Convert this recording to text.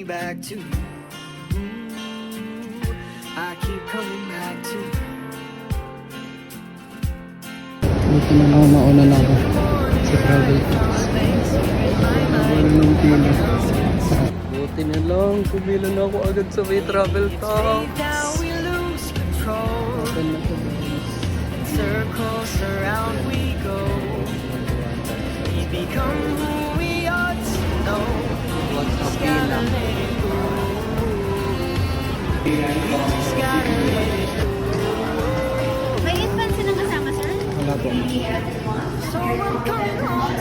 me back to you. I keep coming back to you. Buti na lang mauna na ako sa travel tips. Wala nang pila. Buti na lang, pumila na ako agad sa may travel tax. Now we lose control. Open na ito. Circles around we go. We become who we ought to know. Just gotta let it go. Just gotta let it go. May advance na kasama, sir? Wala po. So I'm coming home